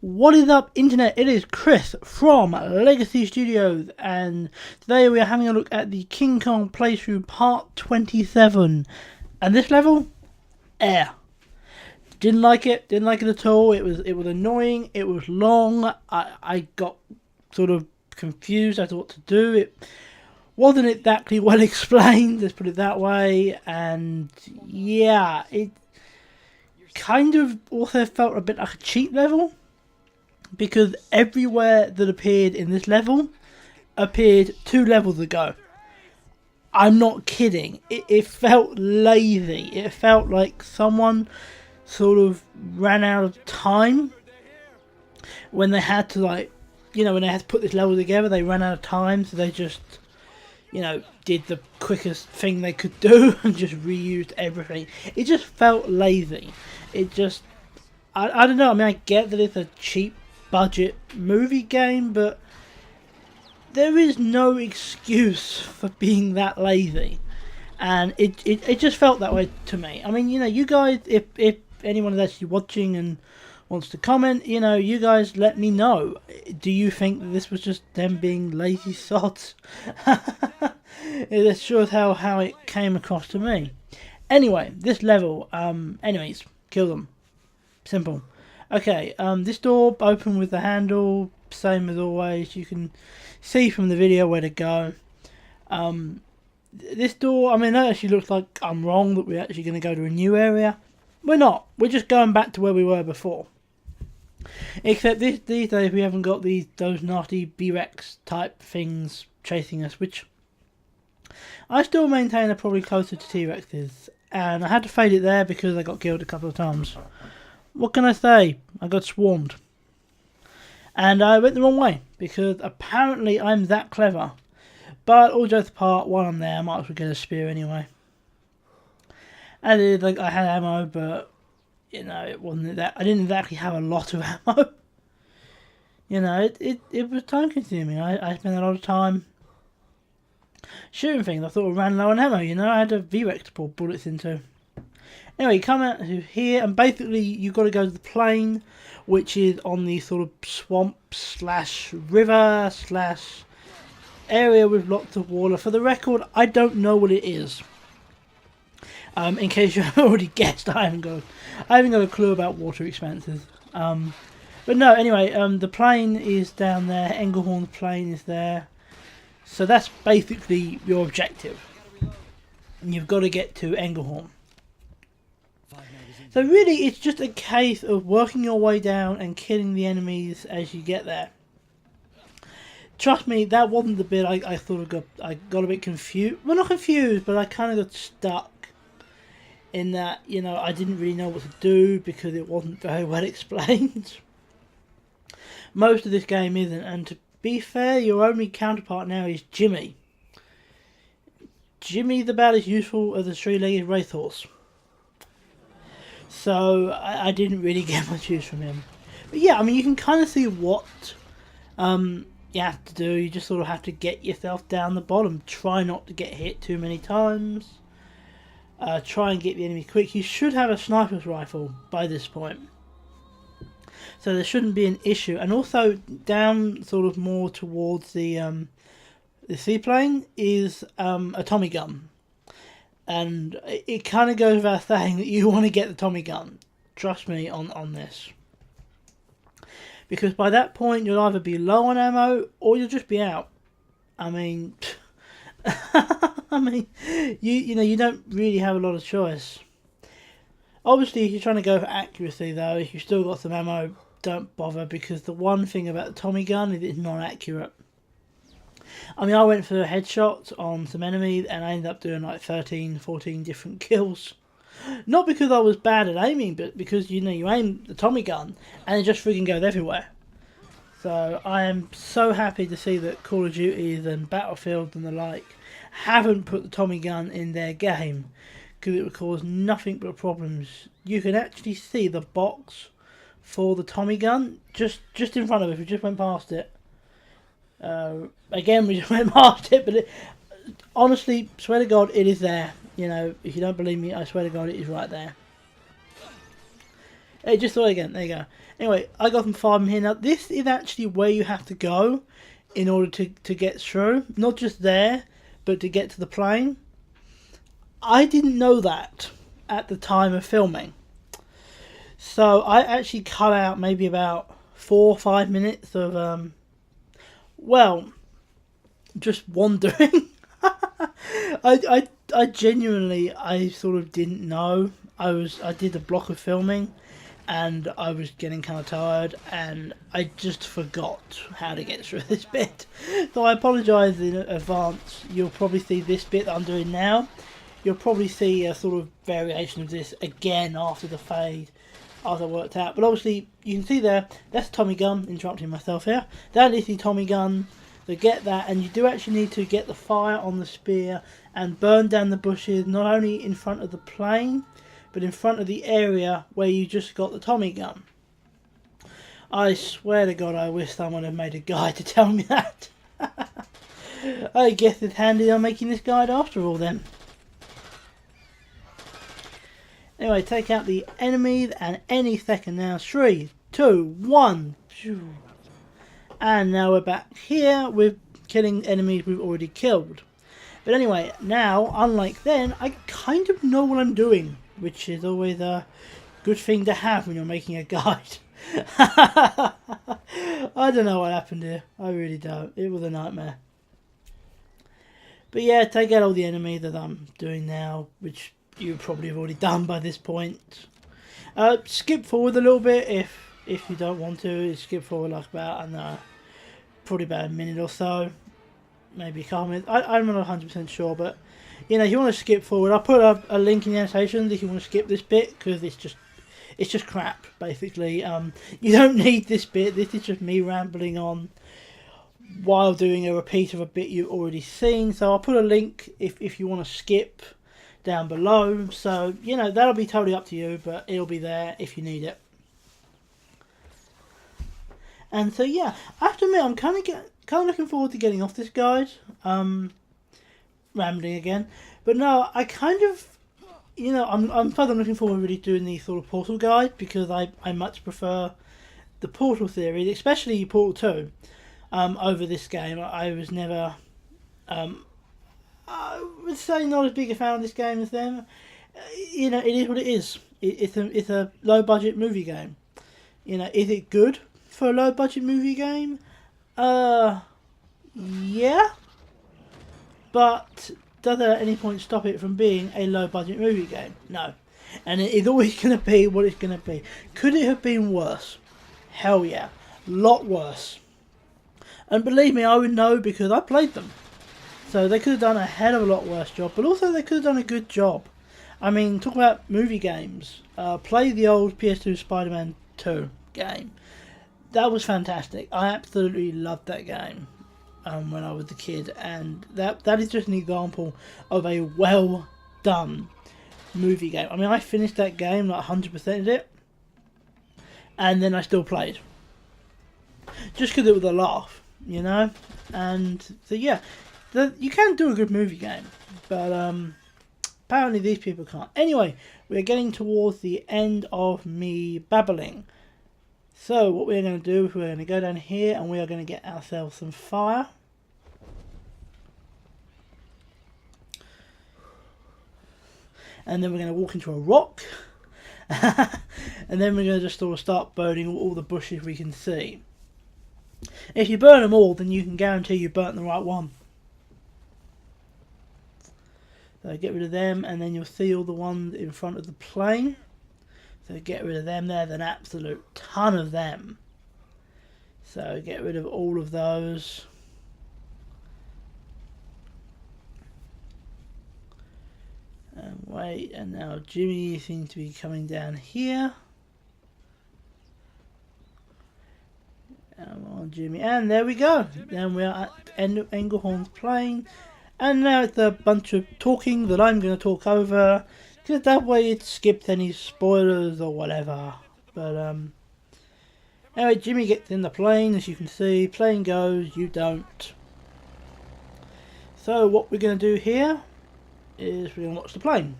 What is up, Internet? It is Chris from Legacy Studios, and today we are having a look at the King Kong playthrough part 27. And this level, air. Didn't like it at all. It was annoying. It was long. I got sort of confused as to what to do. It wasn't exactly well explained. Let's put it that way. And yeah, it kind of also felt a bit like a cheat level, because everywhere that appeared in this level appeared 2 levels ago. I'm not kidding. It felt lazy. It felt like someone sort of ran out of time when they had to, like, when they had to put this level together. They ran out of time, so they just, did the quickest thing they could do and just reused everything. It just felt lazy. It just, I don't know. I mean, I get that it's a cheap budget movie game, but there is no excuse for being that lazy, and it just felt that way to me. I mean, you guys, if anyone is actually watching and wants to comment, you guys let me know. Do you think that this was just them being lazy sods? It shows how it came across to me. Anyway, this level, enemies, kill them. Simple. Okay, this door open with the handle, same as always. You can see from the video where to go. This door, I mean, that actually looks like I'm wrong, that we're actually going to go to a new area. We're not. We're just going back to where we were before. Except these days we haven't got those nasty B-Rex type things chasing us, which I still maintain are probably closer to T-Rexes. And I had to fade it there because I got killed a couple of times. What can I say? I got swarmed. And I went the wrong way, because apparently I'm that clever. But all jokes apart, while I'm there, I might as well get a spear anyway. I had ammo, but it wasn't that. I didn't exactly have a lot of ammo. It was time consuming. I spent a lot of time shooting things. I thought I ran low on ammo. I had a V-Rex to pour bullets into. Anyway, you come out to here, and basically you've got to go to the plain, which is on the sort of swamp / river / area with lots of water. For the record, I don't know what it is. In case you haven't already guessed, I haven't got a clue about water expanses. But no, anyway, the plain is down there. Engelhorn Plain is there. So that's basically your objective. And you've got to get to Engelhorn. So really, it's just a case of working your way down and killing the enemies as you get there. Trust me, that wasn't the bit I thought I got a bit confused. Well, not confused, but I kind of got stuck in that, I didn't really know what to do because it wasn't very well explained. Most of this game isn't, and to be fair, your only counterpart now is Jimmy. Jimmy's about as useful as a 3-legged racehorse. So I didn't really get much use from him. But yeah, I mean, you can kind of see what you have to do. You just sort of have to get yourself down the bottom. Try not to get hit too many times. Try and get the enemy quick. You should have a sniper's rifle by this point, so there shouldn't be an issue. And also down sort of more towards the seaplane is a Tommy gun. And it kind of goes without saying that you want to get the Tommy gun. Trust me on this. Because by that point you'll either be low on ammo or you'll just be out. I mean, you don't really have a lot of choice. Obviously, if you're trying to go for accuracy though, if you've still got some ammo, don't bother, because the one thing about the Tommy gun is it's not accurate. I mean, I went for headshots on some enemies and I ended up doing like 13, 14 different kills. Not because I was bad at aiming, but because, you aim the Tommy gun and it just freaking goes everywhere. So I am so happy to see that Call of Duty and Battlefield and the like haven't put the Tommy gun in their game, because it would cause nothing but problems. You can actually see the box for the Tommy gun just in front of us. We just went past it. Again, we just went past it, but honestly, swear to God, it is there. If you don't believe me, I swear to God, it is right there. Hey, just saw it again. There you go. Anyway, I got some fire from here. Now, this is actually where you have to go in order to get through. Not just there, but to get to the plane. I didn't know that at the time of filming. So I actually cut out maybe about 4 or 5 minutes of, well, just wandering. I genuinely, I sort of didn't know. I did a block of filming and I was getting kind of tired and I just forgot how to get through this bit. So I apologise in advance. You'll probably see this bit that I'm doing now. You'll probably see a sort of variation of this again after the fade, after I worked out. But obviously, you can see there, that's Tommy gun, interrupting myself here. That is the Tommy gun. So get that, and you do actually need to get the fire on the spear and burn down the bushes, not only in front of the plane, but in front of the area where you just got the Tommy gun. I swear to God, I wish someone had made a guide to tell me that. I guess it's handy I'm making this guide after all then. Anyway, take out the enemies, and any second now. 3, 2, 1. And now we're back here with killing enemies we've already killed. But anyway, now, unlike then, I kind of know what I'm doing, which is always a good thing to have when you're making a guide. I don't know what happened here. I really don't. It was a nightmare. But yeah, take out all the enemies that I'm doing now, which you probably have already done by this point. Skip forward a little bit if you don't want to. Skip forward like about, probably about a minute or so. Maybe a couple minutes. I'm not 100% sure, but you know, if you want to skip forward, I'll put a link in the annotations if you want to skip this bit, because it's just crap, basically. You don't need this bit. This is just me rambling on while doing a repeat of a bit you've already seen. So I'll put a link if you want to skip down below. So, you know, that'll be totally up to you, but it'll be there if you need it. And so, yeah, I have to admit, I'm kind of looking forward to getting off this guide. Rambling again. But no, I kind of, you know, I'm looking forward to really doing the sort of Portal guide, because I much prefer the Portal series, especially Portal 2, over this game. I was never, I would say, not as big a fan of this game as them. You know, it is what it is. It's a low budget movie game. You know, is it good for a low budget movie game? Yeah. But does it at any point stop it from being a low budget movie game? No. And it is always going to be what it's going to be. Could it have been worse? Hell yeah. Lot worse. And believe me, I would know, because I played them. So they could have done a hell of a lot worse job, but also they could have done a good job. I mean, talk about movie games. Play the old PS2 Spider-Man 2 game. That was fantastic. I absolutely loved that game when I was a kid, and that is just an example of a well done movie game. I mean, I finished that game, like 100%ed it, and then I still played. Just because it was a laugh, you know? And so yeah, you can do a good movie game, but apparently these people can't. Anyway, we're getting towards the end of me babbling. So what we're going to do is we're going to go down here and we are going to get ourselves some fire. And then we're going to walk into a rock. And then we're going to just sort of start burning all the bushes we can see. If you burn them all, then you can guarantee you burnt the right one. So get rid of them, and then you'll see all the ones in front of the plane. So get rid of them. There's an absolute ton of them. So get rid of all of those. And wait, and now Jimmy seems to be coming down here. Come on, Jimmy. And there we go. Then we are at Engelhorn's plane. And now it's a bunch of talking that I'm going to talk over, because that way it skips any spoilers or whatever. But anyway, Jimmy gets in the plane, as you can see. Plane goes, you don't. So what we're going to do here is we're going to watch the plane.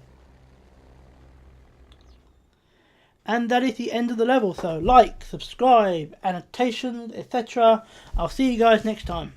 And that is the end of the level. So like, subscribe, annotations, etc. I'll see you guys next time.